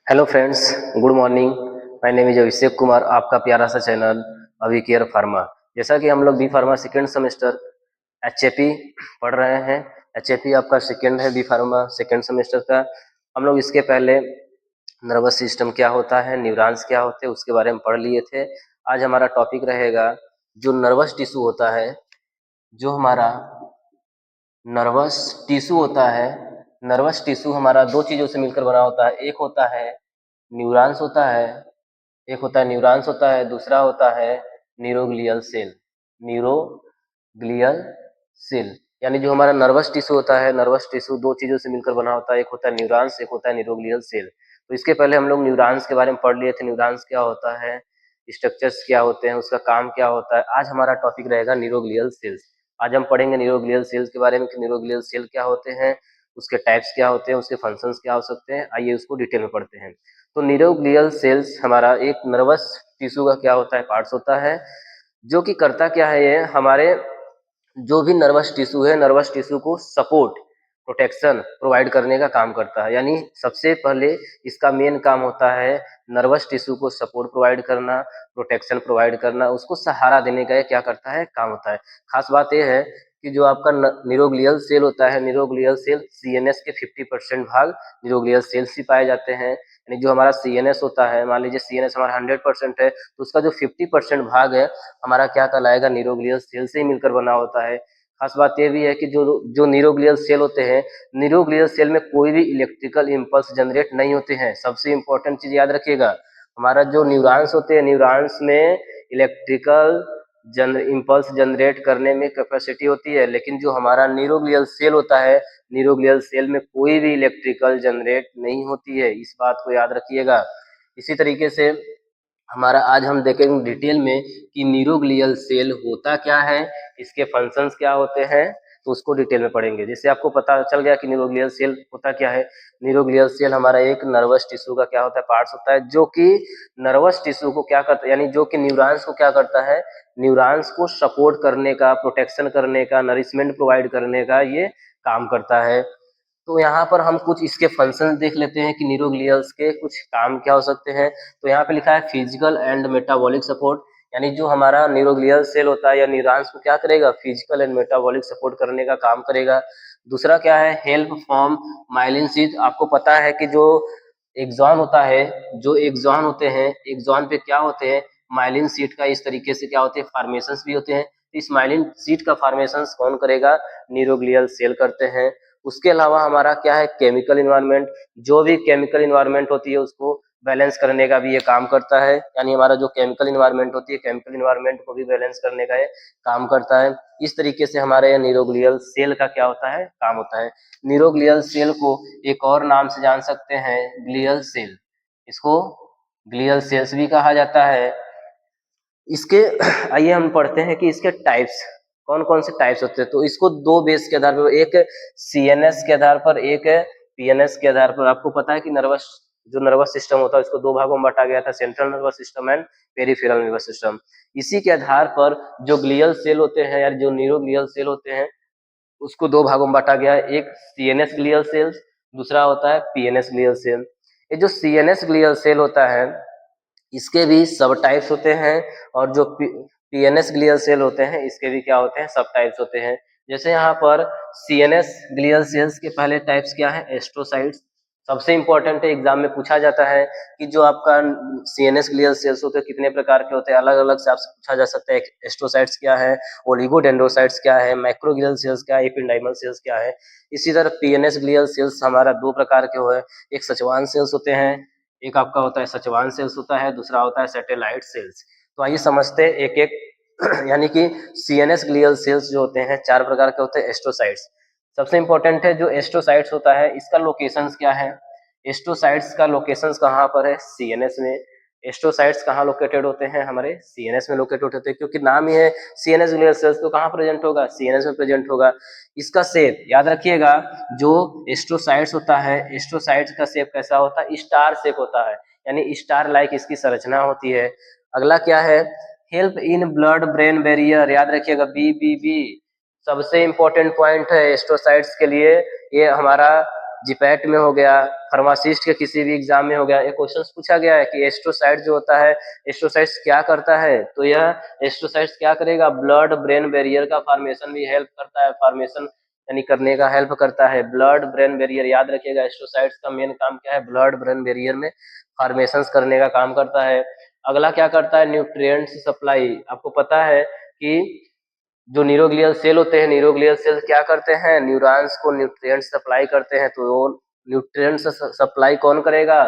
Hello friends, good morning. My name is Abhishek Kumar, आपका प्यारा सा चैनल अभी केयर फार्मा। जैसा कि हम लोग B pharma second semester HAP पढ़ रहे हैं। एचएपी आपका सेकेंड है, बी फार्मा सेकेंड सेमेस्टर का। हम लोग इसके पहले नर्वस सिस्टम क्या होता है, न्यूरॉन्स क्या होते हैं, उसके बारे में पढ़ लिए थे। आज हमारा टॉपिक रहेगा जो नर्वस टिश्यू होता है। जो हमारा नर्वस टिश्यू होता है, नर्वस टिश्यू हमारा दो चीजों से मिलकर बना होता है। एक होता है न्यूरॉन्स होता है, एक होता है न्यूरॉन्स होता है, दूसरा होता है न्यूरोग्लियल सेल। न्यूरोग्लियल सेल यानी जो हमारा नर्वस टिश्यू होता है, नर्वस टिश्यू दो चीजों से मिलकर बना होता है। एक होता है न्यूरॉन्स, एक होता है न्यूरोग्लियल सेल। तो इसके पहले हम लोग न्यूरॉन्स के बारे में पढ़ लिए थे। न्यूरॉन्स क्या होता है, स्ट्रक्चर्स क्या होते हैं, उसका काम क्या होता है। आज हमारा टॉपिक रहेगा न्यूरोग्लियल सेल्स। आज हम पढ़ेंगे न्यूरोग्लियल सेल्स के बारे में कि न्यूरोग्लियल सेल क्या होते हैं, उसके टाइप्स क्या होते हैं, उसके फंक्शंस क्या हो सकते हैं। आइए उसको डिटेल में पढ़ते हैं। तो न्यूरोग्लियल सेल्स हमारा एक नर्वस टिश्यू का क्या होता है, पार्ट्स होता है, जो कि करता क्या है, ये हमारे जो भी नर्वस टिश्यू है, नर्वस टिश्यू को सपोर्ट प्रोटेक्शन प्रोवाइड करने का काम करता है। यानी सबसे पहले इसका मेन काम होता है नर्वस टिश्यू को सपोर्ट प्रोवाइड करना, प्रोटेक्शन प्रोवाइड करना, उसको सहारा देने का ये क्या करता है, काम होता है। खास बात यह है कि जो आपका न्यूरोग्लियल सेल होता है, न्यूरोग्लियल सेल सीएनएस के 50% भाग न्यूरोग्लियल सेल्स ही पाए जाते हैं। यानी जो हमारा सीएनएस होता है, मान लीजिए सीएनएस हमारा 100% है, तो उसका जो 50% भाग है हमारा क्या कहलाएगा, न्यूरोग्लियल सेल से ही मिलकर बना होता है। खास बात यह भी है कि जो जो न्यूरोग्लियल सेल होते हैं, न्यूरोग्लियल सेल में कोई भी इलेक्ट्रिकल इम्पल्स जनरेट नहीं होते हैं। सबसे इंपॉर्टेंट चीज याद रखिएगा, हमारा जो न्यूरॉन्स होते हैं, न्यूरॉन्स में इलेक्ट्रिकल इम्पल्स जनरेट करने में कैपेसिटी होती है, लेकिन जो हमारा न्यूरोग्लियल सेल होता है, न्यूरोग्लियल सेल में कोई भी इलेक्ट्रिकल जनरेट नहीं होती है। इस बात को याद रखिएगा। इसी तरीके से हमारा आज हम देखेंगे डिटेल में कि न्यूरोग्लियल सेल होता क्या है, इसके फंक्शंस क्या होते हैं, तो उसको डिटेल में पढ़ेंगे। जिससे आपको पता चल गया कि न्यूरोग्लियल सेल होता क्या है। न्यूरोग्लियल सेल हमारा एक नर्वस टिश्यू का क्या होता है, पार्ट्स होता है, जो कि नर्वस टिश्यू को क्या करता है, यानी जो कि न्यूरॉन्स को क्या करता है, न्यूरॉन्स को सपोर्ट करने का, प्रोटेक्शन करने का, नरिशमेंट प्रोवाइड करने का ये काम करता है। तो यहाँ पर हम कुछ इसके फंक्शन देख लेते हैं कि न्यूरोग्लियल्स के कुछ काम क्या हो सकते हैं। तो यहाँ पे लिखा है फिजिकल एंड मेटाबॉलिक सपोर्ट। यानी जो हमारा न्यूरोग्लियल सेल होता है या न्यूरॉन्स को क्या करेगा, फिजिकल एंड मेटाबॉलिक सपोर्ट करने का काम करेगा। दूसरा क्या है, हेल्प फ्रॉम माइलिन शीथ। आपको पता है कि जो एक्सॉन होता है, जो एक्सॉन होते हैं, एक्सॉन पे क्या होते हैं, माइलिन शीट का इस तरीके से क्या होते हैं, फॉर्मेशंस भी होते हैं। इस माइलिन शीट का फॉर्मेशंस कौन करेगा, न्यूरोग्लियल सेल करते हैं। उसके अलावा हमारा क्या है, केमिकल इन्वायरमेंट। जो भी केमिकल इन्वायरमेंट होती है उसको बैलेंस करने का भी ये काम करता है। यानी हमारा जो केमिकल इन्वायरमेंट होती है, केमिकल इन्वायरमेंट को भी बैलेंस करने का ये काम करता है। इस तरीके से हमारे न्यूरोग्लियल सेल का क्या होता है, काम होता है। न्यूरोग्लियल सेल को एक और नाम से जान सकते हैं, ग्लियल सेल। इसको ग्लियल सेल्स भी कहा जाता है। इसके आइए हम पढ़ते हैं कि इसके टाइप्स कौन कौन से टाइप्स होते हैं। तो इसको दो बेस के आधार पर, एक सीएनएस के आधार पर, एक पीएनएस के आधार पर। आपको पता है कि जो नर्वस सिस्टम होता है इसको दो भागों में बांटा गया था, central nervous system and peripheral nervous system. इसी के आधार पर जो ग्लियल सेल होते हैं या जो न्यूरोग्लियल सेल होते हैं उसको दो भागों में बांटा गया है, एक सीएनएस ग्लियल सेल्स, दूसरा होता है पीएनएस ग्लियल सेल। ये जो सीएनएस ग्लियल सेल होता है इसके भी सब टाइप्स होते हैं, और जो पीएनएस ग्लियल सेल होते हैं इसके भी क्या होते हैं, सब टाइप्स होते हैं। जैसे यहाँ पर सीएनएस ग्लियल सेल्स के पहले टाइप्स क्या है, एस्ट्रोसाइट्स। सबसे इंपॉर्टेंट है, एग्जाम में पूछा जाता है कि जो आपका सीएनएस ग्लियल सेल्स होते हैं कितने प्रकार के होते हैं, अलग अलग से आपसे पूछा जा सकता है। एस्ट्रोसाइट्स क्या है, ओलिगोडेंड्रोसाइट्स क्या है, माइक्रोग्लियल सेल्स क्या है, एपिंडाइमल सेल्स क्या है। इसी तरह पीएनएस ग्लियल सेल्स हमारा दो प्रकार के हुए, एक सचवान सेल्स होते हैं, एक आपका होता है सचवान सेल्स होता है, दूसरा होता है सैटेलाइट सेल्स। तो आइए समझते हैं एक एक यानी कि सीएनएस ग्लियल सेल्स जो होते हैं चार प्रकार के होते हैं, एस्ट्रोसाइट्स। सबसे इंपॉर्टेंट है जो एस्ट्रोसाइट्स होता है इसका लोकेशंस क्या है। एस्ट्रोसाइट्स का लोकेशंस कहाँ पर है, सीएनएस में। एस्ट्रोसाइट्स कहाँ लोकेटेड होते हैं, हमारे सीएनएस में लोकेटेड होते हैं, क्योंकि नाम ही है सीएनएस ग्लियल सेल्स, तो कहाँ प्रेजेंट होगा, सीएनएस में प्रेजेंट होगा। इसका शेप याद रखिएगा, जो एस्ट्रोसाइट्स होता है, एस्ट्रोसाइट्स का शेप कैसा होता है, स्टार शेप होता है, यानी स्टार लाइक इसकी संरचना होती है। अगला क्या है, help in blood brain barrier. याद रखिएगा, बी सबसे इंपॉर्टेंट पॉइंट है एस्ट्रोसाइट्स के लिए। ये हमारा जीपैट में हो गया, फार्मासिस्ट के किसी भी एग्जाम में हो गया, एक क्वेश्चन पूछा गया है कि एस्ट्रोसाइट जो होता है, एस्ट्रोसाइट्स क्या करता है, तो यह एस्ट्रोसाइट्स क्या करेगा, ब्लड ब्रेन बैरियर का फॉर्मेशन भी हेल्प करता है, फॉर्मेशन यानी करने का हेल्प करता है। ब्लड ब्रेन बैरियर याद रखिएगा, एस्ट्रोसाइट्स का मेन काम क्या है, ब्लड ब्रेन बैरियर में फॉर्मेशन करने का काम करता है। अगला क्या करता है, न्यूट्रिएंट्स सप्लाई। आपको पता है कि जो न्यूरोग्लियल सेल होते हैं, न्यूरोग्लियल सेल क्या करते हैं, न्यूरॉन्स को न्यूट्रिएंट्स सप्लाई करते हैं, तो वो न्यूट्रिएंट्स सप्लाई कौन करेगा,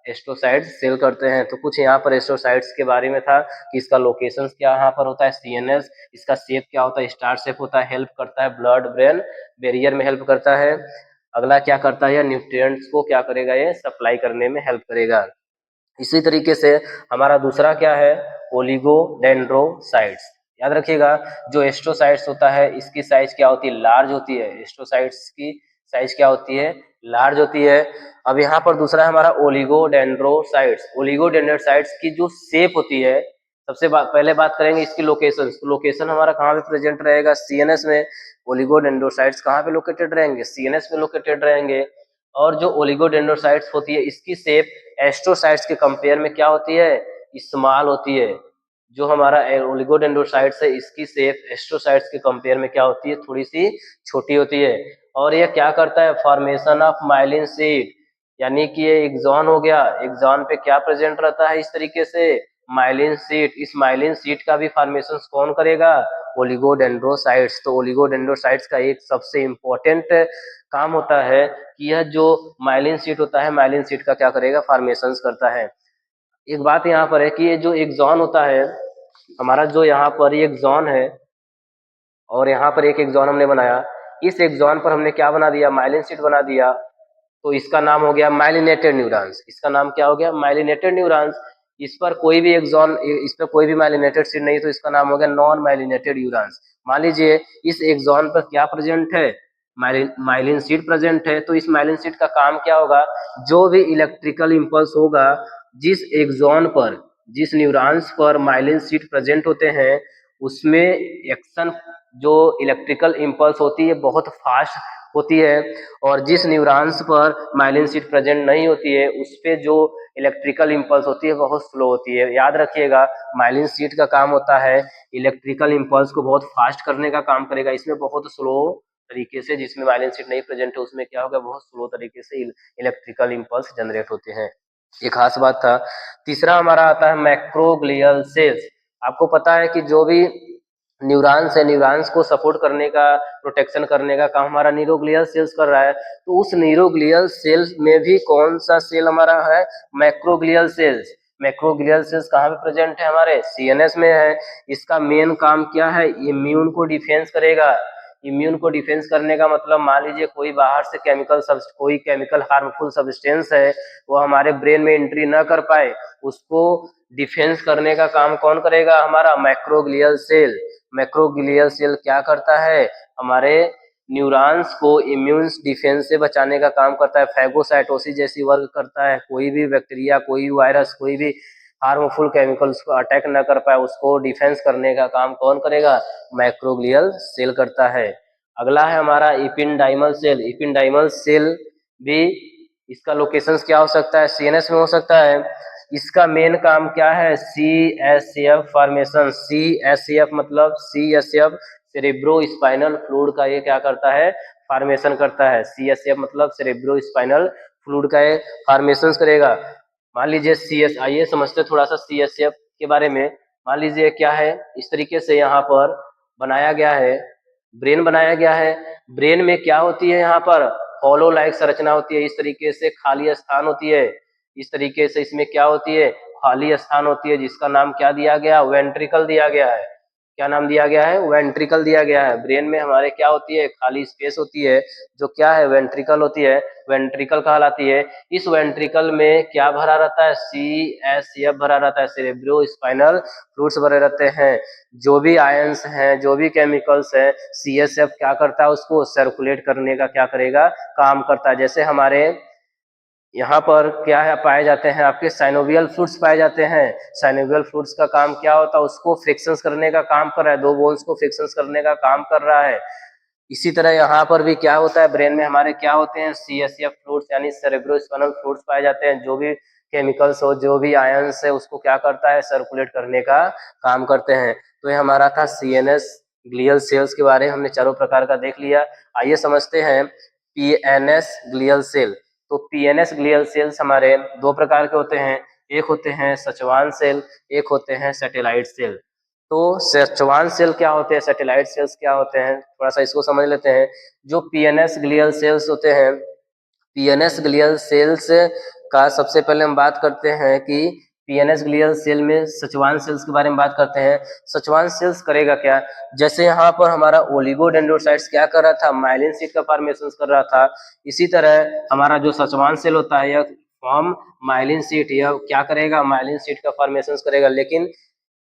एस्ट्रोसाइट्स सेल करते हैं। तो कुछ यहाँ पर एस्ट्रोसाइट्स के बारे में था कि इसका लोकेशन क्या यहाँ पर होता है, सीएनएस, इसका शेप क्या होता है, स्टार शेप होता है, हेल्प करता है ब्लड ब्रेन बैरियर में हेल्प करता है। अगला क्या करता है, न्यूट्रिएंट्स को क्या करेगा, ये सप्लाई करने में हेल्प करेगा। इसी तरीके से हमारा दूसरा क्या है, ओलिगोडेंड्रोसाइट्स। याद रखिएगा, जो एस्ट्रोसाइट्स होता है इसकी साइज क्या होती है, लार्ज होती है। एस्ट्रोसाइट्स की साइज क्या होती है, लार्ज होती है। अब यहाँ पर दूसरा है हमारा ओलिगोडेंड्रोसाइट्स। ओलिगोडेंड्रोसाइट्स की जो शेप होती है, सबसे पहले बात करेंगे इसकी लोकेशन। तो लोकेशन हमारा कहाँ पे प्रेजेंट रहेगा, सीएनएस में। ओलिगोडेंड्रोसाइट्स कहाँ पे लोकेटेड रहेंगे, सीएनएस में लोकेटेड रहेंगे। और जो ओलिगोडेंड्रोसाइट्स होती है इसकी शेप एस्ट्रोसाइट्स के कंपेयर में क्या होती है, स्मॉल होती है। जो हमारा ओलिगोडेंड्रोसाइट्स है इसकी शेप एस्ट्रोसाइट्स के कंपेयर में क्या होती है, थोड़ी सी छोटी होती है। और ये क्या करता है, फॉर्मेशन ऑफ माइलिन शीट, यानी कि ये एक्सॉन हो गया, एक्सॉन पे क्या प्रेजेंट रहता है, इस तरीके से माइलिन शीट। इस माइलिन शीट का भी फॉर्मेशन कौन करेगा, ओलिगोडेंड्रोसाइट्स। तो ओलिगोडेंड्रोसाइट्स का एक सबसे इंपॉर्टेंट काम होता है कि यह जो माइलिन शीट होता है, माइलिन शीट का क्या करेगा, फॉर्मेशन करता है। एक बात यहाँ पर है कि ये जो एक्सॉन होता है हमारा, जो यहाँ पर ये एक्सॉन है और यहाँ पर एक एक्सॉन हमने बनाया, इस एक्सॉन पर हमने क्या बना दिया, माइलिन शीट बना दिया। तो इसका नाम हो गया माइलिनेटेड न्यूरॉन्स। इसका नाम क्या हो गया, माइलिनेटेड न्यूरॉन्स। इस पर कोई भी एक्सॉन, इस पर कोई भी माइलिनेटेड शीट नहीं, तो इसका नाम हो गया नॉन माइलिनेटेड न्यूरॉन्स। मान लीजिए इस एक्सॉन पर क्या प्रेजेंट है, माइलिन शीट प्रेजेंट है। तो इस माइलिन शीट का काम क्या होगा, जो भी इलेक्ट्रिकल इंपल्स होगा, जिस एक्सॉन पर, जिस न्यूरॉन्स पर माइलिन शीट प्रेजेंट होते हैं, उसमें एक्शन, जो इलेक्ट्रिकल इंपल्स होती है बहुत फास्ट होती है। और जिस न्यूरॉन्स पर माइलिन शीट प्रेजेंट नहीं होती है उस पे जो इलेक्ट्रिकल इंपल्स होती है बहुत स्लो होती है। याद रखिएगा, माइलिन शीट का काम होता है इलेक्ट्रिकल इंपल्स को बहुत फास्ट करने का काम करेगा। इसमें बहुत स्लो तरीके से, जिसमें माइलिन शीट नहीं प्रेजेंट है उसमें क्या होगा, बहुत स्लो तरीके से इलेक्ट्रिकल इंपल्स जनरेट होते हैं। ये खास बात था। तीसरा हमारा आता है मैक्रोग्लियल सेल्स। आपको पता है कि जो भी न्यूरॉन्स है, न्यूरॉन्स को सपोर्ट करने का, प्रोटेक्शन करने का काम हमारा न्यूरोग्लियल सेल्स कर रहा है। तो उस न्यूरोग्लियल सेल्स में भी कौन सा सेल हमारा है, मैक्रोग्लियल सेल्स। मैक्रोग्लियल सेल्स कहाँ पे प्रेजेंट है, हमारे सीएनएस में है। इसका मेन काम क्या है, इम्यून को डिफेंस करेगा। इम्यून को डिफेंस करने का मतलब, मान लीजिए कोई बाहर से कोई केमिकल हार्मफुल सब्सटेंस है, वो हमारे ब्रेन में एंट्री ना कर पाए, उसको डिफेंस करने का काम कौन करेगा, हमारा मैक्रोग्लियल सेल। मैक्रोग्लियल सेल क्या करता है, हमारे न्यूरॉन्स को इम्यून डिफेंस से बचाने का काम करता है। फैगोसाइटोसिस जैसी वर्क करता है, कोई भी बैक्टीरिया, कोई भी वायरस, कोई भी हार्मफुल केमिकल उसको अटैक न कर पाए, उसको डिफेंस करने का काम कौन करेगा, मैक्रोग्लियल सेल करता है। अगला है हमारा इपिंडाइमल सेल। इपिंडाइमल सेल भी, इसका लोकेशन क्या हो सकता है, सीएनएस में हो सकता है। इसका मेन काम क्या है, CSF फॉर्मेशन। CSF मतलब CSF सेरेब्रो स्पाइनल फ्लूइड का ये क्या करता है, फॉर्मेशन करता है। CSF मतलब सेरेब्रो स्पाइनल फ्लूइड का ये फॉर्मेशन करेगा। मान लीजिए आइए समझते थोड़ा सा CSF के बारे में। मान लीजिए क्या है, इस तरीके से यहाँ पर बनाया गया है, ब्रेन बनाया गया है। ब्रेन में क्या होती है, यहाँ पर हॉलो लाइक संरचना होती है, इस तरीके से खाली स्थान होती है। इस तरीके से इसमें क्या होती है, खाली स्थान होती है, जिसका नाम क्या दिया गया, वेंट्रिकल दिया गया है। क्या नाम दिया गया है, वेंट्रिकल दिया गया है। ब्रेन में हमारे क्या होती है, खाली स्पेस होती है, जो क्या है, वेंट्रिकल होती है, वेंट्रिकल कहलाती है। इस वेंट्रिकल में क्या भरा रहता है, CSF भरा रहता है, सेरेब्रो स्पाइनल फ्लूइड्स भरे रहते हैं। जो भी आयंस हैं, जो भी केमिकल्स हैं, CSF क्या करता है, उसको सर्कुलेट करने का क्या करेगा, काम करता है। जैसे हमारे यहाँ पर क्या है, पाए जाते हैं आपके साइनोवियल फ्लूइड्स पाए जाते हैं। साइनोवियल फ्लूइड्स का काम क्या होता है, उसको फ्रिक्शंस करने का काम कर रहा है, दो बोन्स को फ्रिक्शंस करने का काम कर रहा है। इसी तरह यहाँ पर भी क्या होता है, ब्रेन में हमारे क्या होते हैं, CSF फ्लूइड्स यानी सेरेब्रोस्पाइनल फ्लूइड्स पाए जाते हैं। जो भी केमिकल्स हो, जो भी आयंस है, उसको क्या करता है, सर्कुलेट करने का काम करते हैं। तो ये हमारा था CNS ग्लियल सेल्स के बारे में, हमने चारों प्रकार का देख लिया। आइए समझते हैं PNS ग्लियल सेल। तो PNS ग्लियल सेल्स हमारे दो प्रकार के होते हैं, एक होते हैं सचवान सेल, एक होते हैं सैटेलाइट सेल। तो सचवान सेल क्या होते हैं, सैटेलाइट सेल्स क्या होते हैं, थोड़ा सा इसको समझ लेते हैं। जो PNS ग्लियल सेल्स होते हैं, PNS ग्लियल सेल्स का सबसे पहले हम बात करते हैं कि PNS ग्लियल सेल में सचवान सेल्स के बारे में बात करते हैं। सचवान सेल्स करेगा क्या, जैसे यहाँ पर हमारा ओलिगोडेंड्रोसाइट्स क्या कर रहा था, माइलिन शीट का फॉर्मेशन कर रहा था, इसी तरह हमारा जो सचवान सेल होता है यह फॉर्म माइलिन शीट, यह क्या करेगा, माइलिन शीट का फॉर्मेशन करेगा। लेकिन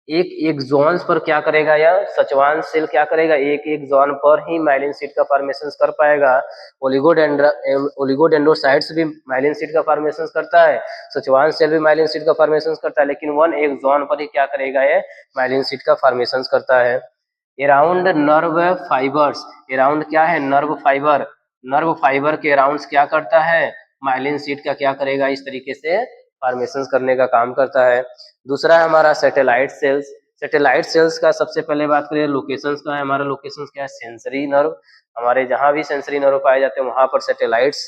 एक एक जोन पर क्या करेगा, या सचवान सेल क्या करेगा, एक एक जोन पर ही माइलिन शीट का फॉर्मेशन कर पाएगा। ओलिगोडेंड्रोसाइट्स भी माइलिन शीट का फॉर्मेशन करता है, सचवान सेल भी माइलिन शीट का फॉर्मेशन करता है, लेकिन वन एक जोन पर ही क्या करेगा, ये माइलिन शीट का फॉर्मेशन करता है। अराउंड नर्व फाइबर्स, अराउंड क्या है, नर्व फाइबर, नर्व फाइबर के अराउंड क्या करता है, माइलिन शीट का क्या करेगा, इस तरीके से फॉर्मेशन करने का काम करता है। दूसरा है हमारा सैटेलाइट सेल्स। सैटेलाइट सेल्स का सबसे पहले बात करें लोकेशन का है, हमारा लोकेशन क्या है, सेंसरी नर्व। हमारे जहां भी सेंसरी नर्व पाए जाते हैं वहां पर सैटेलाइट्स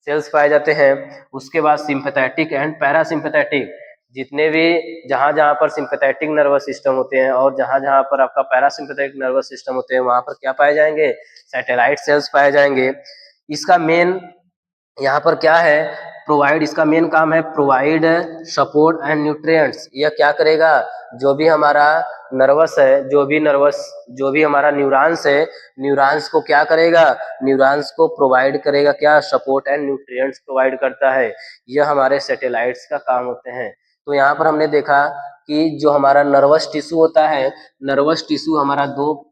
सेल्स पाए जाते हैं। उसके बाद सिंपैथेटिक एंड पैरासिम्पैथेटिक, जितने भी जहां जहां पर सिंपैथेटिक नर्वस सिस्टम होते हैं और जहां जहां पर आपका पैरासिम्पैथेटिक नर्वस सिस्टम होते हैं वहां पर क्या पाए जाएंगे, सैटेलाइट सेल्स पाए जाएंगे। इसका मेन यहाँ पर क्या है, प्रोवाइड, इसका मेन काम है प्रोवाइड सपोर्ट एंड न्यूट्रिएंट्स। यह क्या करेगा, जो भी हमारा नर्वस है, जो भी हमारा न्यूरॉन्स है, न्यूरॉन्स को क्या करेगा, न्यूरॉन्स को प्रोवाइड करेगा क्या, सपोर्ट एंड न्यूट्रिएंट्स प्रोवाइड करता है। यह हमारे सैटेलाइट्स का काम होते हैं। तो यहाँ पर हमने देखा कि जो हमारा नर्वस टिश्यू होता है, नर्वस टिश्यू हमारा दो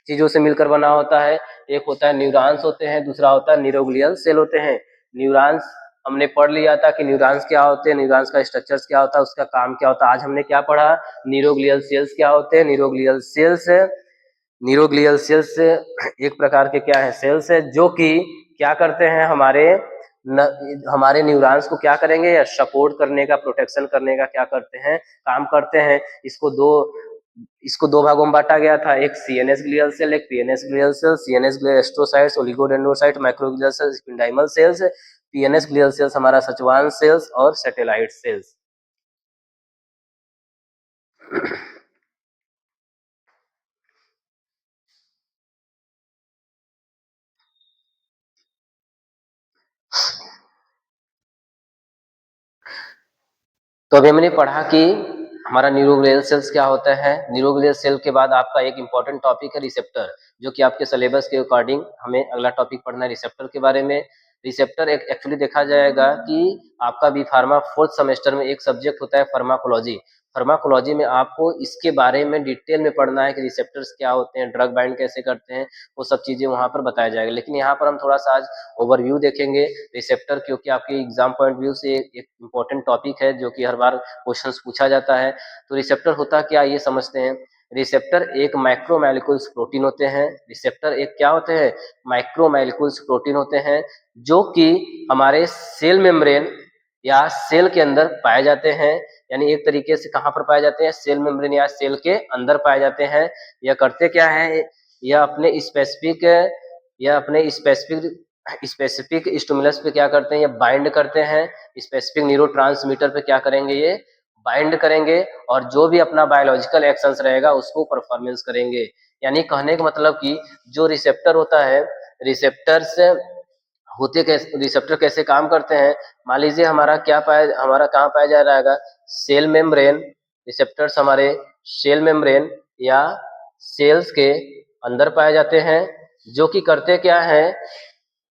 चीजों से मिलकर बना होता है, एक होता है न्यूरॉन्स होते हैं, दूसरा होता है न्यूरोग्लियल सेल होते हैं। न्यूरॉन्स हमने पढ़ लिया था कि न्यूरॉन्स क्या होते हैं, न्यूरॉन्स का स्ट्रक्चर्स क्या होता है, उसका काम क्या होता है। आज हमने क्या पढ़ा, न्यूरोग्लियल सेल्स क्या होते हैं, न्यूरोग्लियल सेल्स एक प्रकार के क्या है, सेल्स है, जो कि क्या करते हैं, हमारे न्यूरॉन्स को क्या करेंगे, या सपोर्ट करने का, प्रोटेक्शन करने का क्या करते हैं, काम करते हैं। इसको दो भागों में बांटा गया था, एक CNS ग्लियल सेल, एक PNS glial cell. CNS glial astrocytes, oligodendrocyte, microglial cells, ependymal cells. PNS glial cells हमारा सचवान सेल्स और सैटेलाइट सेल्स। तो अभी हमने पढ़ा कि हमारा न्यूरोग्लियल सेल्स क्या होता है। न्यूरोग्लियल सेल के बाद आपका एक इंपॉर्टेंट टॉपिक है रिसेप्टर, जो कि आपके सिलेबस के अकॉर्डिंग हमें अगला टॉपिक पढ़ना है रिसेप्टर के बारे में। रिसेप्टर एक एक्चुअली देखा जाएगा कि आपका बी फार्मा फोर्थ सेमेस्टर में एक सब्जेक्ट होता है फार्माकोलॉजी। फार्माकोलॉजी में आपको इसके बारे में डिटेल में पढ़ना है कि रिसेप्टर्स क्या होते हैं, ड्रग बाइंड कैसे करते हैं, वो सब चीजें वहां पर बताया जाएगा। लेकिन यहाँ पर हम थोड़ा सा आज ओवरव्यू देखेंगे रिसेप्टर, क्योंकि आपके एग्जाम पॉइंट व्यू से एक इम्पोर्टेंट टॉपिक है जो कि हर बार क्वेश्चंस पूछा जाता है। तो रिसेप्टर होता क्या, ये समझते हैं। रिसेप्टर एक माइक्रोमोलिक्यूल्स प्रोटीन होते हैं। रिसेप्टर एक क्या होते हैं, माइक्रोमोलिक्यूल्स प्रोटीन होते हैं, जो कि हमारे सेल मेम्ब्रेन या सेल के अंदर पाए जाते हैं। यानी एक तरीके से कहाँ पर पाए जाते हैं, सेल मेम्ब्रेन या सेल के अंदर पाए जाते हैं। यह करते क्या है, यह अपने स्पेसिफिक स्टिमुलस पे क्या करते हैं, ये बाइंड करते हैं। स्पेसिफिक न्यूरोट्रांसमीटर पे क्या करेंगे, ये बाइंड करेंगे, और जो भी अपना बायोलॉजिकल एक्शंस रहेगा उसको परफॉर्मेंस करेंगे। यानी कहने का मतलब कि जो रिसेप्टर होता है, रिसेप्टर्स रिसेप्टर कैसे काम करते हैं। मान लीजिए हमारा कहाँ पाया जा रहा है, सेल मेम्ब्रेन। रिसेप्टर्स हमारे सेल मेम्ब्रेन या सेल्स के अंदर पाए जाते हैं, जो कि करते क्या है,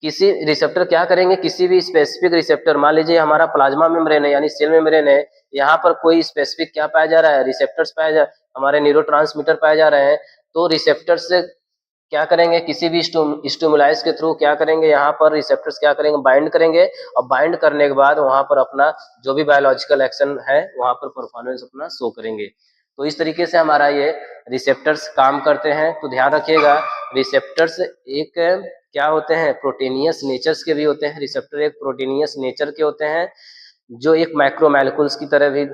किसी रिसेप्टर क्या करेंगे, किसी भी स्पेसिफिक रिसेप्टर, मान लीजिए हमारा प्लाज्मा मेम्ब्रेन है यानी सेल मेम्ब्रेन है, यहाँ पर कोई स्पेसिफिक क्या पाया जा रहा है, रिसेप्टर्स हमारे न्यूरोट्रांसमीटर पाए जा रहे हैं। तो रिसेप्टर से क्या करेंगे, किसी भी स्टिमुलाइज के थ्रू क्या करेंगे, यहाँ पर रिसेप्टर्स क्या करेंगे, बाइंड करेंगे, और बाइंड करने के बाद वहां पर अपना जो भी बायोलॉजिकल एक्शन है वहां पर परफॉर्मेंस अपना शो करेंगे। तो इस तरीके से हमारा ये रिसेप्टर्स काम करते हैं। तो ध्यान रखिएगा, रिसेप्टर्स एक क्या होते हैं, प्रोटीनियस नेचर्स के भी होते हैं। रिसेप्टर एक प्रोटीनियस नेचर के होते हैं, जो एक माइक्रोमैलिक्यूल्स की तरह भी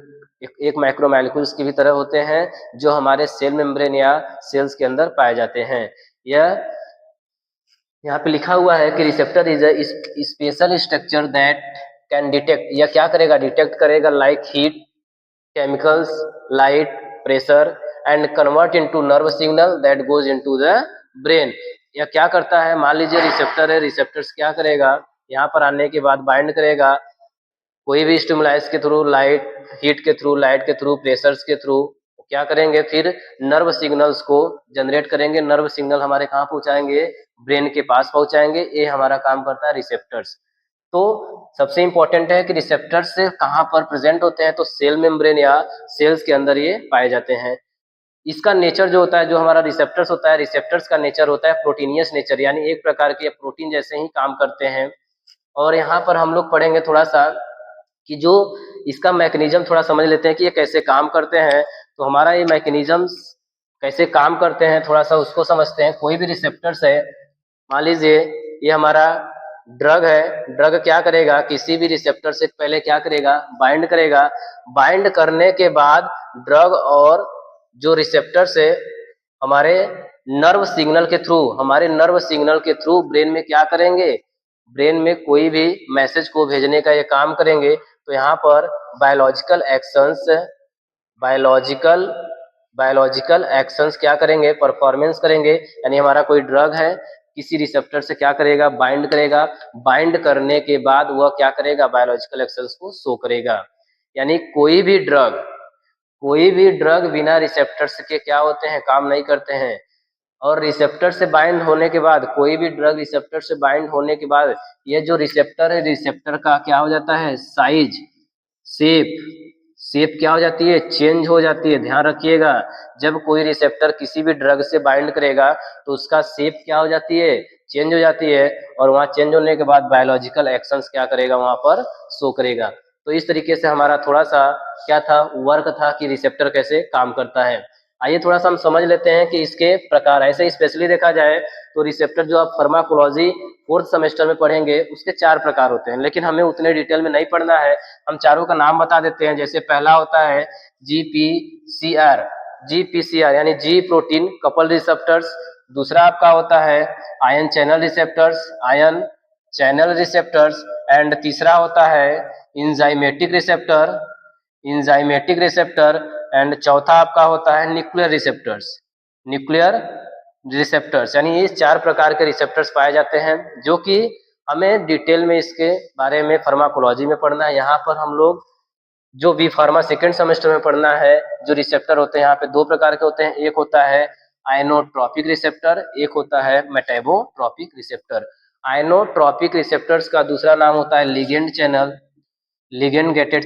एक माइक्रोमैलिक्यूल्स की भी तरह होते हैं, जो हमारे सेल मेम्ब्रेन या सेल्स के अंदर पाए जाते हैं। यह यहाँ पे लिखा हुआ है कि receptor is a special structure that can detect, या क्या करेगा, डिटेक्ट करेगा like heat, chemicals, light, pressure and convert into nerve signal that goes into the brain। यह क्या करता है, मान लीजिए रिसेप्टर है, रिसेप्टर्स क्या करेगा, यहाँ पर आने के बाद बाइंड करेगा कोई भी स्टिमुलाइज के थ्रू, लाइट, हीट के थ्रू, लाइट के थ्रू, प्रेशर्स के थ्रू, क्या करेंगे, फिर नर्व सिग्नल्स को जनरेट करेंगे। नर्व सिग्नल हमारे कहाँ पहुंचाएंगे, ब्रेन के पास पहुंचाएंगे। ये हमारा काम करता है रिसेप्टर्स। तो सबसे इंपॉर्टेंट है कि रिसेप्टर्स कहाँ पर प्रेजेंट होते हैं, तो सेल मेम्ब्रेन या सेल्स के अंदर ये पाए जाते हैं। इसका नेचर जो होता है, जो हमारा रिसेप्टर्स होता है, रिसेप्टर्स का नेचर होता है प्रोटीनियस नेचर, यानी एक प्रकार के प्रोटीन जैसे ही काम करते हैं। और यहाँ पर हम लोग पढ़ेंगे थोड़ा सा कि जो इसका मैकेनिज्म थोड़ा समझ लेते हैं कि ये कैसे काम करते हैं। तो हमारा ये मैकेनिज्म्स कैसे काम करते हैं, थोड़ा सा उसको समझते हैं। कोई भी रिसेप्टर्स है, मान लीजिए ये हमारा ड्रग है, ड्रग क्या करेगा, किसी भी रिसेप्टर से पहले क्या करेगा, बाइंड करेगा। बाइंड करने के बाद ड्रग और जो रिसेप्टर्स है हमारे हमारे नर्व सिग्नल के थ्रू ब्रेन में क्या करेंगे, ब्रेन में कोई भी मैसेज को भेजने का ये काम करेंगे। तो यहाँ पर biological actions biological biological actions क्या करेंगे, परफॉर्मेंस करेंगे। यानी हमारा कोई ड्रग है, किसी रिसेप्टर से क्या करेगा, बाइंड करेगा। बाइंड करने के बाद वह क्या करेगा, बायोलॉजिकल एक्शंस को शो करेगा। यानी कोई भी ड्रग बिना रिसेप्टर्स के क्या होते हैं, काम नहीं करते हैं। और रिसेप्टर से बाइंड होने के बाद, कोई भी ड्रग रिसेप्टर से बाइंड होने के बाद, ये जो रिसेप्टर है, रिसेप्टर का क्या हो जाता है, साइज, शेप शेप क्या हो जाती है, चेंज हो जाती है। ध्यान रखिएगा, जब कोई रिसेप्टर किसी भी ड्रग से बाइंड करेगा तो उसका शेप क्या हो जाती है, चेंज हो जाती है। और वहाँ चेंज होने के बाद बायोलॉजिकल एक्शंस क्या करेगा, वहाँ पर शो करेगा। तो इस तरीके से हमारा थोड़ा सा क्या था, वर्क था कि रिसेप्टर कैसे काम करता है। आइए थोड़ा सा हम समझ लेते हैं कि इसके प्रकार। ऐसे स्पेशली देखा जाए तो रिसेप्टर जो आप फार्माकोलॉजी फोर्थ सेमेस्टर में पढ़ेंगे, उसके 4 प्रकार होते हैं, लेकिन हमें उतने डिटेल में नहीं पढ़ना है। हम चारों का नाम बता देते हैं। जैसे पहला होता है जीपीसीआर यानी जी प्रोटीन कपल रिसेप्टर्स। दूसरा आपका होता है आयन चैनल रिसेप्टर्स। एंड तीसरा होता है इंजाइमेटिक रिसेप्टर। एंड चौथा आपका होता है न्यूक्लियर रिसेप्टर्स। यानी ये 4 प्रकार के रिसेप्टर्स पाए जाते हैं, जो कि हमें डिटेल में इसके बारे में फार्माकोलॉजी में पढ़ना है। यहाँ पर हम लोग जो बी फार्मा सेकेंड सेमेस्टर में पढ़ना है, जो रिसेप्टर होते हैं यहाँ पे 2 प्रकार के होते हैं। एक होता है आइनोट्रॉपिक रिसेप्टर, एक होता है मेटाबोट्रॉपिक रिसेप्टर। आइनोट्रॉपिक रिसेप्टर्स का दूसरा नाम होता है ligand gated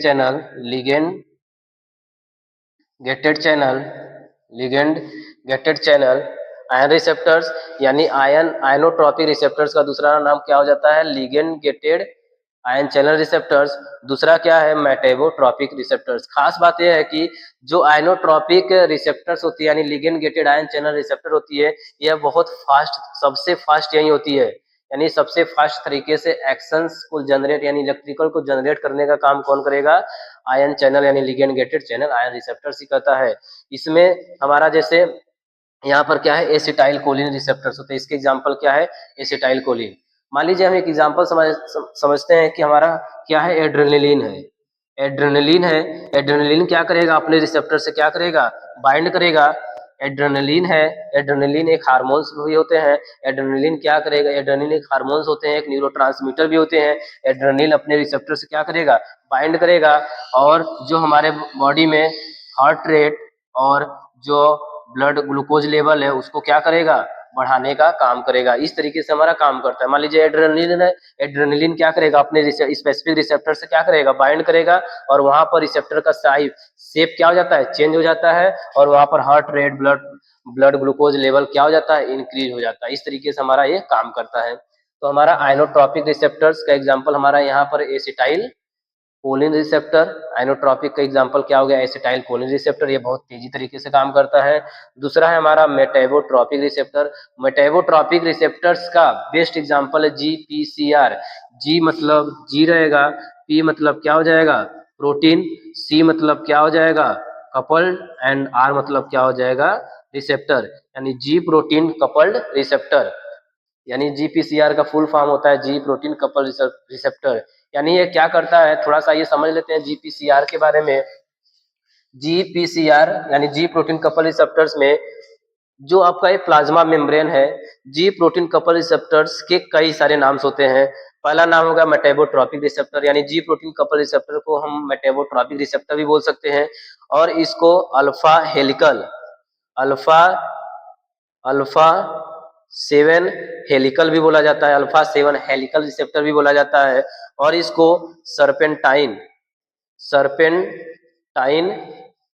channel ion receptors. यानी आयनोट्रॉपिक रिसेप्टर्स का दूसरा नाम क्या हो जाता है, ligand gated ion channel receptors. दूसरा क्या है, मेटाबोट्रॉपिक रिसेप्टर्स। खास बात यह है कि जो आयनोट्रॉपिक रिसेप्टर्स होती है, यानी ligand gated ion channel receptor होती है, यह बहुत फास्ट, सबसे फास्ट यही होती है। यानी सबसे फास्ट तरीके से एक्शंस को जनरेट, यानी इलेक्ट्रिकल को जनरेट करने का काम कौन करेगा, आयन चैनल यानी ligand gated channel ion receptors ही करता है। इसमें हमारा जैसे यहाँ पर क्या है, एसिटाइल कोलिन रिसेप्टर्स होते हैं। इसके एग्जांपल क्या है, एसिटाइल कोलिन। मान लीजिए हम एक एग्जांपल समझते हैं कि हमारा क्या है, एड्रेनलिन क्या करेगा, अपने रिसेप्टर से क्या करेगा, बाइंड करेगा। एड्रेनलिन एक हार्मोन्स भी होते हैं। एड्रेनलिन क्या करेगा, एड्रेनलिन एक हार्मोन्स होते हैं, एक न्यूरोट्रांसमीटर भी होते हैं। एड्रेनलिन अपने रिसेप्टर से क्या करेगा, बाइंड करेगा। और जो हमारे बॉडी में हार्ट रेट और जो ब्लड ग्लूकोज लेवल है उसको क्या करेगा, बढ़ाने का काम करेगा। इस तरीके से हमारा काम करता है। मान लीजिए एड्रेनलिन है, एड्रेनलिन क्या करेगा, अपने स्पेसिफिक रिसेप्टर से क्या करेगा, बाइंड करेगा। और वहां पर रिसेप्टर का साइज शेप क्या हो जाता है, चेंज हो जाता है। और वहां पर heart rate, blood glucose level क्या हो जाता है, इंक्रीज हो जाता है। इस तरीके से हमारा ये काम करता है। तो हमारा आइनोट्रॉपिक रिसेप्टर्स का एग्जाम्पल हमारा यहाँ पर कोलिन रिसेप्टर, आइनोट्रॉपिक का एग्जांपल क्या हो गया, एसिटाइल कोलिन रिसेप्टर, ये बहुत तेजी तरीके से काम करता है। दूसरा है हमारा मेटाबोट्रॉपिक रिसेप्टर। मेटाबोट्रॉपिक रिसेप्टर्स का बेस्ट एग्जांपल है जीपीसीआर। जी मतलब जी रहेगा, पी मतलब क्या हो जाएगा, प्रोटीन, सी मतलब क्या हो जाएगा, कपल्ड, एंड आर मतलब क्या हो जाएगा, रिसेप्टर, यानी जी प्रोटीन कपल्ड रिसेप्टर, यानी जीपीसीआर का फुल फॉर्म होता है जी प्रोटीन कपल रिसेप्टर। यानी ये क्या करता है, थोड़ा सा ये समझ लेते हैं जीपीसीआर के बारे में। जीपीसीआर यानी जी प्रोटीन कपल रिसेप्टर्स में जो आपका ये प्लाज्मा मेम्ब्रेन है, जी प्रोटीन कपल रिसेप्टर्स के कई सारे नाम्स होते हैं। पहला नाम होगा मेटाबोट्रॉपिक रिसेप्टर, यानी जी प्रोटीन कपल रिसेप्टर को हम मेटाबोट्रॉपिक रिसेप्टर भी बोल सकते हैं। और इसको alpha helical, alpha alpha 7 helical भी बोला जाता है, अल्फा 7 हेलिकल रिसेप्टर भी बोला जाता है। और इसको सर्पेंटाइन, सर्पेंटाइन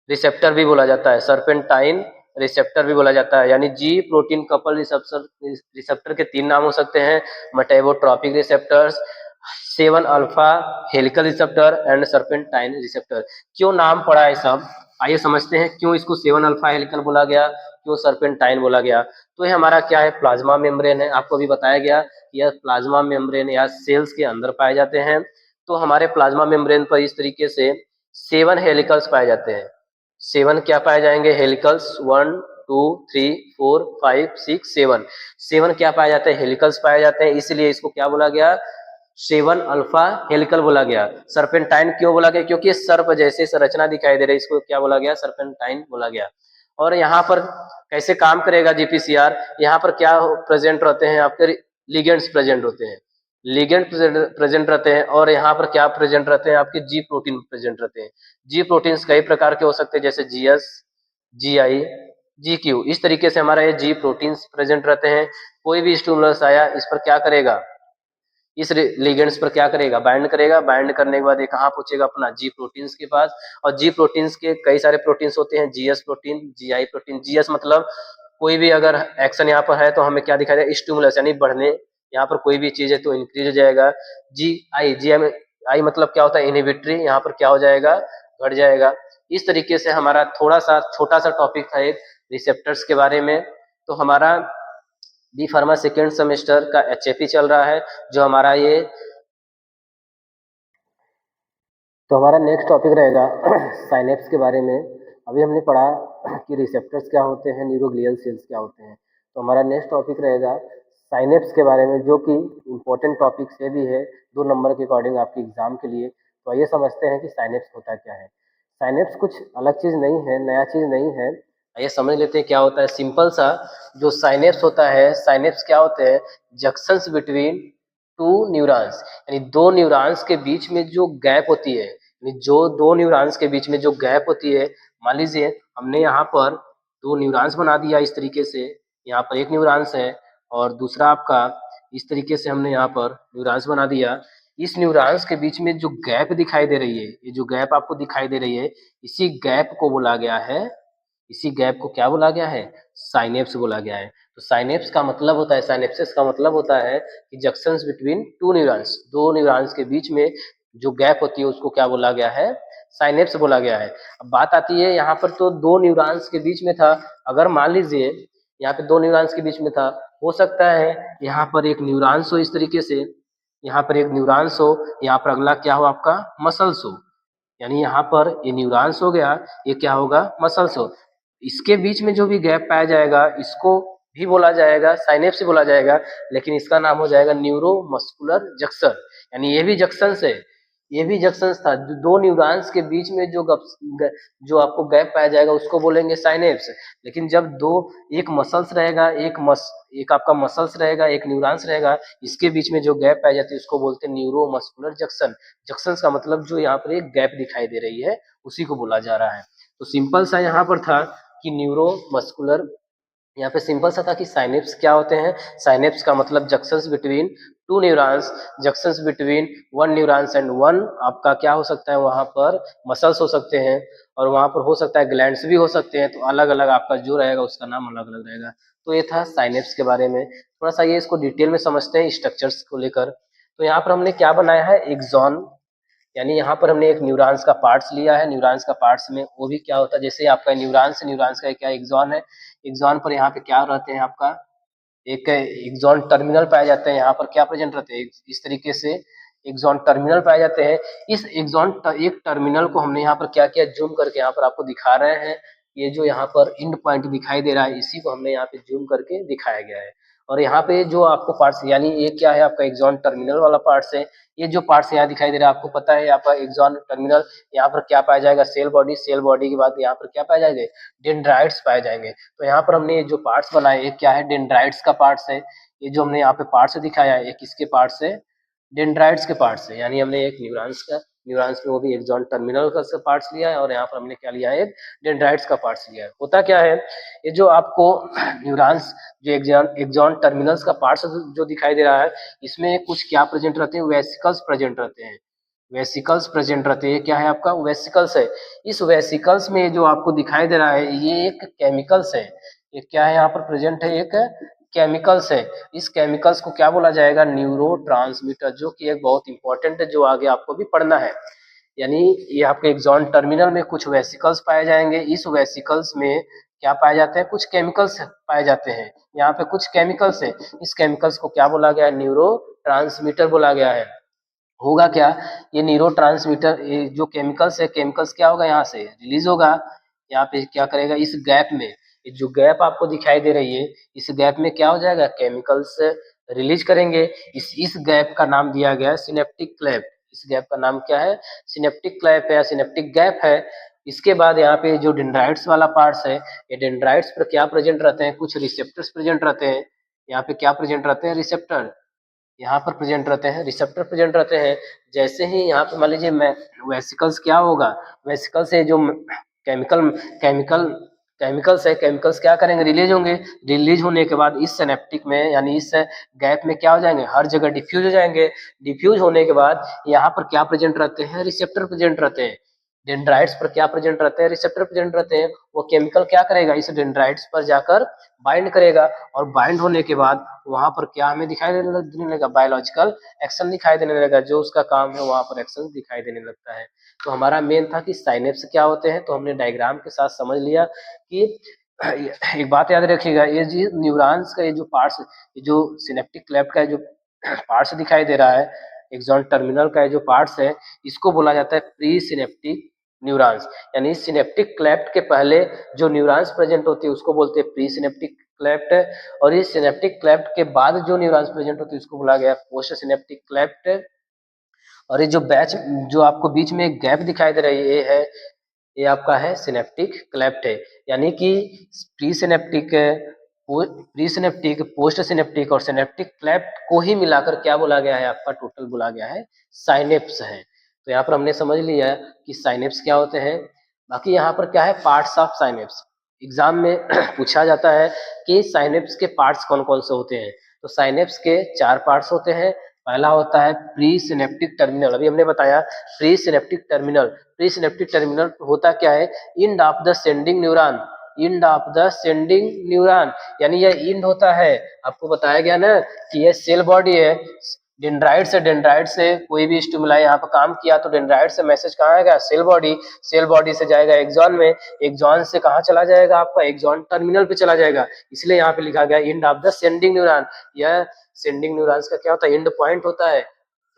रिसेप्टर भी बोला जाता है, सर्पेंटाइन रिसेप्टर भी बोला जाता है। यानी जी प्रोटीन कपल रिसेप्टर के तीन नाम हो सकते हैं, metabotropic receptors, 7 alpha helical receptor and serpentine receptor. क्यों नाम पड़ा है सब, आइए समझते हैं क्यों इसको 7 अल्फा हेलिकल बोला गया, क्यों सर्पेंटाइन बोला गया। तो ये हमारा क्या है, प्लाज्मा मेम्ब्रेन है, आपको भी बताया गया यह प्लाज्मा मेम्ब्रेन या सेल्स के अंदर पाए जाते हैं। तो हमारे प्लाज्मा मेम्ब्रेन पर इस तरीके से 7 हेलिकल्स पाए जाते हैं। 7 क्या पाए जाएंगे, हेलिकल्स, 1 2 3 4 5 6 7, 7 क्या पाए जाते हैं, हेलिकल्स पाए जाते हैं, इसलिए इसको क्या बोला गया, 7 अल्फा हेलिकल बोला गया। सर्पेंटाइन क्यों बोला गया, क्योंकि सर्प जैसे संरचना दिखाई दे रही है, इसको क्या बोला गया, सर्पेंटाइन बोला गया। और यहाँ पर कैसे काम करेगा जीपीसीआर, यहाँ पर क्या प्रेजेंट रहते हैं, आपके लिगेंड्स प्रेजेंट होते हैं, लिगेंड प्रेजेंट रहते हैं। और यहाँ पर क्या प्रेजेंट रहते हैं, आपके जी प्रोटीन प्रेजेंट रहते हैं। जी प्रोटीन्स कई प्रकार के हो सकते हैं, जैसे जीएस, जीआई, जीक्यू, इस तरीके से हमारा ये जी प्रोटीन्स प्रेजेंट रहते हैं। कोई भी स्टिमुलस आया इस पर क्या करेगा, इस लिगेंड्स पर क्या करेगा, बाइंड करेगा, बाइंड करने के बाद ये कहाँ पहुंचेगा, अपना जी प्रोटीन्स के पास। और जी प्रोटीन्स के कई सारे प्रोटीन्स होते हैं, GS protein, GI protein. GS मतलब कोई भी अगर एक्शन यहाँ पर है तो हमें क्या दिखाई देगा, स्टिमुलस यानी बढ़ने, यहाँ पर कोई भी चीज है तो इंक्रीज हो जाएगा। जी आई, जी आई मतलब क्या होता है, इनहिबिटरी, यहाँ पर क्या हो जाएगा, घट जाएगा। इस तरीके से हमारा थोड़ा सा छोटा सा टॉपिक था एक रिसेप्टर्स के बारे में। तो हमारा बी फार्मा सेकेंड सेमेस्टर का एचएपी चल रहा है, जो हमारा ये, तो हमारा नेक्स्ट टॉपिक रहेगा साइनेप्स के बारे में। अभी हमने पढ़ा कि रिसेप्टर्स क्या होते हैं, न्यूरोग्लियल सेल्स क्या होते हैं। तो हमारा नेक्स्ट टॉपिक रहेगा साइनेप्स के बारे में, जो कि इम्पोर्टेंट टॉपिक से भी है 2 नंबर के अकॉर्डिंग आपके एग्जाम के लिए। तो आइए समझते हैं कि साइनेप्स होता क्या है। साइनेप्स कुछ अलग चीज़ नहीं है, नया चीज़ नहीं है। आइए समझ लेते हैं क्या होता है, सिंपल सा। जो साइनेप्स होता है, साइनेप्स क्या होते हैं, जंक्शंस बिटवीन टू न्यूरॉन्स, यानी दो न्यूरॉन्स के बीच में जो गैप होती है, यानी जो दो न्यूरॉन्स के बीच में जो गैप होती है। मान लीजिए हमने यहाँ पर 2 न्यूरॉन्स बना दिया इस तरीके से, यहाँ पर एक न्यूरॉन्स है और दूसरा आपका, इस तरीके से हमने यहाँ पर न्यूरॉन्स बना दिया। इस न्यूरॉन्स के बीच में जो गैप दिखाई दे रही है, ये जो गैप आपको दिखाई दे रही है, इसी गैप को बोला गया है, इसी गैप को क्या बोला गया है, साइनेप्स बोला गया है। तो साइनेप्स का मतलब होता है, साइनेप्सिस का मतलब होता है कि जंक्शंस बिटवीन टू न्यूरॉन्स, दो न्यूरॉन्स के बीच में जो गैप होती है उसको क्या बोला गया है, साइनेप्स बोला गया है। अब बात आती है यहाँ पर, तो 2 न्यूरॉन्स के बीच में था, अगर मान लीजिए यहाँ पे 2 न्यूरॉन्स के बीच में था, हो सकता है यहाँ पर एक न्यूरॉन्स हो इस तरीके से, यहाँ पर एक न्यूरॉन्स हो, यहाँ पर अगला क्या हो, आपका मसल्स हो, यानी यहाँ पर ये न्यूरॉन्स हो गया, ये क्या होगा, मसल्स हो। इसके बीच में जो भी गैप पाया जाएगा इसको भी बोला जाएगा, साइनेप्स बोला जाएगा, लेकिन इसका नाम हो जाएगा न्यूरोमस्कुलर जंक्शन। यानी ये भी जंक्शन है, ये भी जंक्शन था, जो 2 न्यूरॉन्स के बीच में जो जो आपको गैप पाया जाएगा उसको बोलेंगे साइनेप्स। लेकिन जब दो, एक मसल्स रहेगा, एक आपका मसल्स रहेगा, एक न्यूरॉन्स रहेगा, इसके बीच में जो गैप पाई जाती है उसको बोलते हैं न्यूरोमस्कुलर जंक्शन। जंक्शन का मतलब जो यहाँ पर एक गैप दिखाई दे रही है उसी को बोला जा रहा है। तो सिंपल सा यहाँ पर था कि न्यूरोमस्कुलर, यहाँ पे सिंपल सा था कि साइनेप्स क्या होते हैं। साइनेप्स का मतलब junctions between two neurons, junctions between one neurons and one, आपका क्या हो सकता है, वहां पर मसल्स हो सकते हैं, और वहां पर हो सकता है ग्लैंड्स भी हो सकते हैं। तो अलग अलग आपका जो रहेगा उसका नाम अलग अलग रहेगा। तो ये था साइनेप्स के बारे में। थोड़ा सा ये इसको डिटेल में समझते हैं स्ट्रक्चर्स को लेकर। तो यहाँ पर हमने क्या बनाया है, एक्सॉन, यानी यहाँ पर हमने एक न्यूरॉन्स का पार्ट्स लिया है, न्यूरॉन्स का पार्ट्स में वो भी क्या होता है, जैसे आपका न्यूरॉन्स का क्या एक्सॉन है, एक्सॉन पर यहाँ पे क्या रहते हैं आपका एक एक्सॉन टर्मिनल पाए जाते हैं, यहाँ पर क्या प्रेजेंट रहते हैं, इस तरीके से एक्सॉन टर्मिनल पाए जाते हैं। इस एक टर्मिनल को हमने यहाँ पर क्या किया, जूम करके यहाँ पर आपको दिखा रहे हैं। ये जो यहाँ पर इंड पॉइंट दिखाई दे रहा है, इसी को हमने यहाँ पे जूम करके दिखाया गया है। और यहाँ पे जो आपको पार्ट्स, यानी ये क्या है आपका एक्सॉन टर्मिनल वाला पार्ट्स है। ये जो पार्ट्स यहाँ दिखाई दे रहा है, आपको पता है आपका एक्सॉन टर्मिनल, यहाँ पर क्या पाया जाएगा, सेल बॉडी के बाद यहाँ पर क्या पाया जाएगा, डेंड्राइट्स पाए जाएंगे। तो यहाँ पर हमने ये जो पार्ट्स बनाए, ये क्या है, डेंड्राइट्स का पार्ट्स है। ये जो हमने यहाँ पे पार्ट्स दिखाया है, ये किसके पार्ट्स है, डेंड्राइट्स के पार्ट्स है। यानी हमने एक न्यूरॉन्स में वो भी एक्सॉन टर्मिनल का पार्ट्स लिया है, और यहाँ पर हमने क्या लिया है, एक डेंड्राइट्स का पार्ट्स लिया है। होता क्या है, ये जो आपको न्यूरॉन्स जो एक्सॉन टर्मिनल्स का पार्ट्स जो दिखाई दे रहा है, इसमें कुछ क्या प्रेजेंट रहते हैं, वेसिकल्स प्रेजेंट रहते हैं। वेसिकल्स प्रेजेंट रहते हैं, क्या है आपका वेसिकल्स है। इस वेसिकल्स में जो आपको दिखाई दे रहा है, ये एक केमिकल्स है। ये क्या है यहाँ पर प्रेजेंट है, एक केमिकल्स है। इस केमिकल्स को क्या बोला जाएगा, न्यूरोट्रांसमीटर, जो कि एक बहुत इंपॉर्टेंट है, जो आगे आपको भी पढ़ना है। यानी ये आपके एक्सॉन टर्मिनल में कुछ वेसिकल्स पाए जाएंगे, इस वेसिकल्स में क्या पाए जाते हैं, कुछ केमिकल्स पाए जाते हैं। यहाँ पे कुछ केमिकल्स है, इस केमिकल्स को क्या बोला गया है, न्यूरो ट्रांसमीटर बोला गया है। होगा क्या, ये न्यूरो ट्रांसमीटर, ये जो केमिकल्स है, केमिकल्स क्या होगा, यहाँ से रिलीज होगा। यहाँ पे क्या करेगा, इस गैप में, ये जो गैप आपको दिखाई दे रही है, इस गैप में क्या हो जाएगा, केमिकल्स रिलीज करेंगे। इस गैप का नाम दिया गया है सिनेप्टिक क्लैप। इस गैप का नाम क्या है, सिनेप्टिक क्लैप है या सिनेप्टिक गैप है। इसके बाद यहाँ पे जो डेंड्राइट्स वाला पार्ट्स है, ये डेंड्राइट्स पर क्या प्रेजेंट रहते हैं, कुछ रिसेप्टर्स प्रेजेंट रहते हैं। यहाँ पे क्या प्रेजेंट रहते हैं, रिसेप्टर यहाँ पर प्रेजेंट रहते हैं, रिसेप्टर प्रेजेंट रहते हैं। जैसे ही यहाँ पे मान लीजिए मैं वेसिकल्स क्या होगा, वेसिकल से जो केमिकल केमिकल केमिकल्स है, केमिकल्स क्या करेंगे, रिलीज होंगे। रिलीज होने के बाद इस सिनेप्टिक में, यानी इस गैप में क्या हो जाएंगे, हर जगह डिफ्यूज हो जाएंगे। डिफ्यूज होने के बाद यहाँ पर क्या प्रेजेंट रहते हैं, रिसेप्टर प्रेजेंट रहते हैं। डेंड्राइट्स पर क्या प्रेजेंट रहते हैं, रिसेप्टर प्रेजेंट रहते हैं। वो केमिकल क्या करेगा, इस डेंड्राइट्स पर जाकर बाइंड करेगा, और बाइंड होने के बाद वहां पर क्या हमें दिखाई देने लगेगा, बायोलॉजिकल एक्शन दिखाई देने लगेगा। जो उसका काम है वहां पर एक्शन दिखाई देने लगता है। तो हमारा मेन था कि साइनेप्स क्या होते हैं, तो हमने डायग्राम के साथ समझ लिया कि एक बात याद रखिएगा, ये जो न्यूरॉन्स का ये जो पार्ट्स, ये जो सिनेप्टिक क्लेफ्ट का जो पार्ट्स दिखाई दे रहा है, एक्सॉन टर्मिनल का जो पार्ट्स है, इसको बोला जाता है प्री सिनेप्टिक न्यूरॉन्स। यानी सिनेप्टिक क्लेफ्ट के पहले जो न्यूरॉन्स प्रेजेंट होती है उसको बोलते हैं प्री सिनेप्टिक क्लेफ्ट, और इस सिनेप्टिक क्लेफ्ट के बाद जो न्यूरॉन्स प्रेजेंट होती है उसको बोला गया पोस्ट सिनेप्टिक क्लेफ्ट। और ये जो आपको बीच में एक गैप दिखाई दे रही है, ये है, ये आपका है सिनेप्टिक क्लेफ्ट है। यानी कि प्री सिनेप्टिक पोस्ट सिनेप्टिक और सिनेप्टिक क्लेफ्ट को ही मिलाकर क्या बोला गया है, आपका टोटल बोला गया है साइनेप्स है। तो यहाँ पर हमने समझ लिया कि साइनेप्स क्या होते हैं। बाकी यहाँ पर क्या है, पार्ट्स ऑफ साइनेप्स एग्जाम में पूछा जाता है कि साइनेप्स के पार्ट्स कौन कौन से होते हैं। तो साइनेप्स के 4 पार्ट्स होते हैं। पहला होता है प्री सिनेप्टिक टर्मिनल, अभी हमने बताया presynaptic terminal. Presynaptic terminal होता क्या है, end of the sending neuron, end of the sending neuron. यानी यह इंड होता है, आपको बताया गया ना कि यह सेल बॉडी है। डेंड्राइट से कोई भी स्टिमुलाई यहाँ पर काम किया तो डेंड्राइट से मैसेज कहाँ आएगा, सेल बॉडी, सेल बॉडी से जाएगा एक्सॉन में, एक्सॉन से कहाँ चला जाएगा, आपका एक्सॉन टर्मिनल पे चला जाएगा। इसलिए यहाँ पे लिखा गया end of the sending neuron. यह सेंडिंग न्यूरॉन्स का क्या होता है, एंड पॉइंट होता है।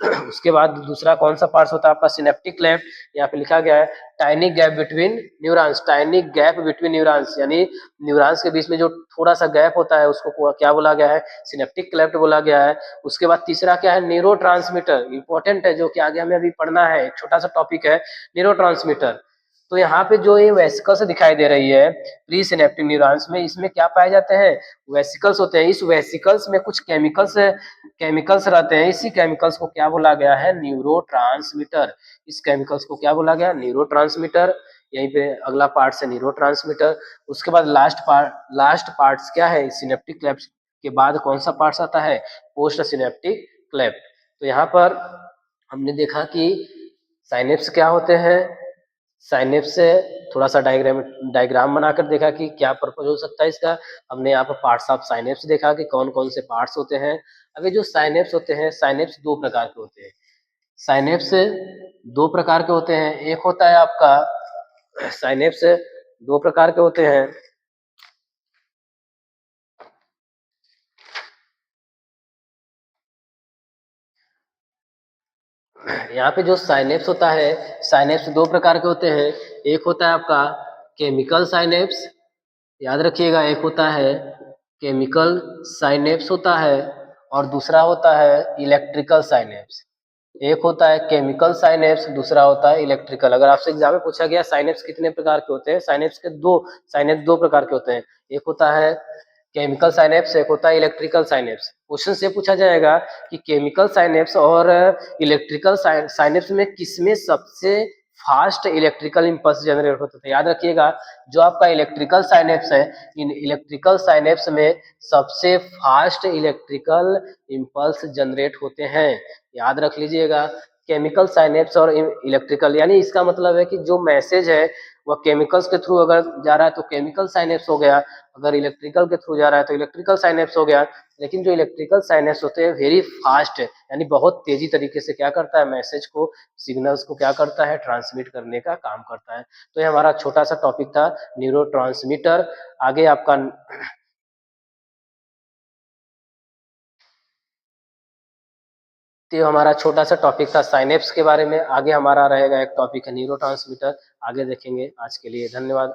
उसके बाद दूसरा कौन सा पार्ट होता है आपका, सिनेप्टिक क्लेफ्ट। यहाँ पे लिखा गया है tiny gap between neurons, tiny gap between neurons, यानी न्यूरॉन्स के बीच में जो थोड़ा सा गैप होता है उसको क्या बोला गया है, सिनेप्टिक क्लेफ्ट बोला गया है। उसके बाद तीसरा क्या है, न्यूरो ट्रांसमीटर, इंपॉर्टेंट है, जो कि आगे हमें अभी पढ़ना है, एक छोटा सा टॉपिक है न्यूरो ट्रांसमीटर। तो यहाँ पे जो ये वेसिकल्स दिखाई दे रही है प्री सिनेप्टिक न्यूरॉन्स में, इसमें क्या पाए जाते हैं, वेसिकल्स होते हैं। इस वेसिकल्स में कुछ केमिकल्स रहते हैं। इसी केमिकल्स को क्या बोला गया है, न्यूरोट्रांसमीटर। इस केमिकल्स को क्या बोला गया, न्यूरोट्रांसमीटर। यहीं पे अगला पार्ट है न्यूरोट्रांसमीटर। उसके बाद लास्ट पार्ट्स क्या है, सिनेप्टिक क्लेफ्ट के बाद कौन सा पार्ट्स आता है, पोस्ट सिनेप्टिक क्लेफ्ट। तो यहाँ पर हमने देखा कि साइनेप्स क्या होते हैं, साइनेप्स से थोड़ा सा डायग्राम बनाकर देखा कि क्या पर्पज हो सकता है इसका। हमने यहाँ पर पार्ट्स ऑफ साइनेप्स देखा कि कौन कौन से पार्ट्स होते हैं। अब ये जो साइनेप्स होते हैं, साइनेप्स 2 प्रकार के होते हैं। साइनेप्स दो प्रकार के होते हैं। एक होता है आपका साइनेप्स दो प्रकार के होते हैं। यहाँ पे जो साइनेप्स होता है, साइनेप्स दो प्रकार के होते हैं। एक होता है आपका केमिकल साइनेप्स, याद रखिएगा, एक होता है केमिकल साइनेप्स होता है और दूसरा होता है इलेक्ट्रिकल साइनेप्स। एक होता है केमिकल साइनेप्स, दूसरा होता है इलेक्ट्रिकल। अगर आपसे एग्जाम में पूछा गया साइनेप्स कितने प्रकार के होते हैं, साइनेप्स दो प्रकार के होते हैं। एक होता है केमिकल साइनेप्स, एक होता है इलेक्ट्रिकल साइनेप्स। क्वेश्चन से पूछा जाएगा कि केमिकल साइनेप्स और इलेक्ट्रिकल साइनेप्स में किसमें सबसे फास्ट इलेक्ट्रिकल इंपल्स जनरेट होता है। याद रखिएगा, जो आपका इलेक्ट्रिकल साइनेप्स है, इन इलेक्ट्रिकल साइनेप्स में सबसे फास्ट इलेक्ट्रिकल इंपल्स जनरेट होते हैं। याद रख लीजिएगा, केमिकल साइनेप्स और इलेक्ट्रिकल, यानी इसका मतलब है कि जो मैसेज है वह केमिकल्स के थ्रू अगर जा रहा है तो केमिकल साइनेप्स हो गया, अगर इलेक्ट्रिकल के थ्रू जा रहा है तो इलेक्ट्रिकल साइनेप्स हो गया। लेकिन जो इलेक्ट्रिकल साइनेप्स होते हैं वेरी फास्ट है, यानी बहुत तेजी तरीके से क्या करता है, मैसेज को, सिग्नल्स को क्या करता है, ट्रांसमिट करने का काम करता है। तो ये हमारा छोटा सा टॉपिक था न्यूरो। आगे आपका तो हमारा छोटा सा टॉपिक था साइनेप्स के बारे में। आगे हमारा रहेगा एक टॉपिक है न्यूरो। आगे देखेंगे। आज के लिए धन्यवाद।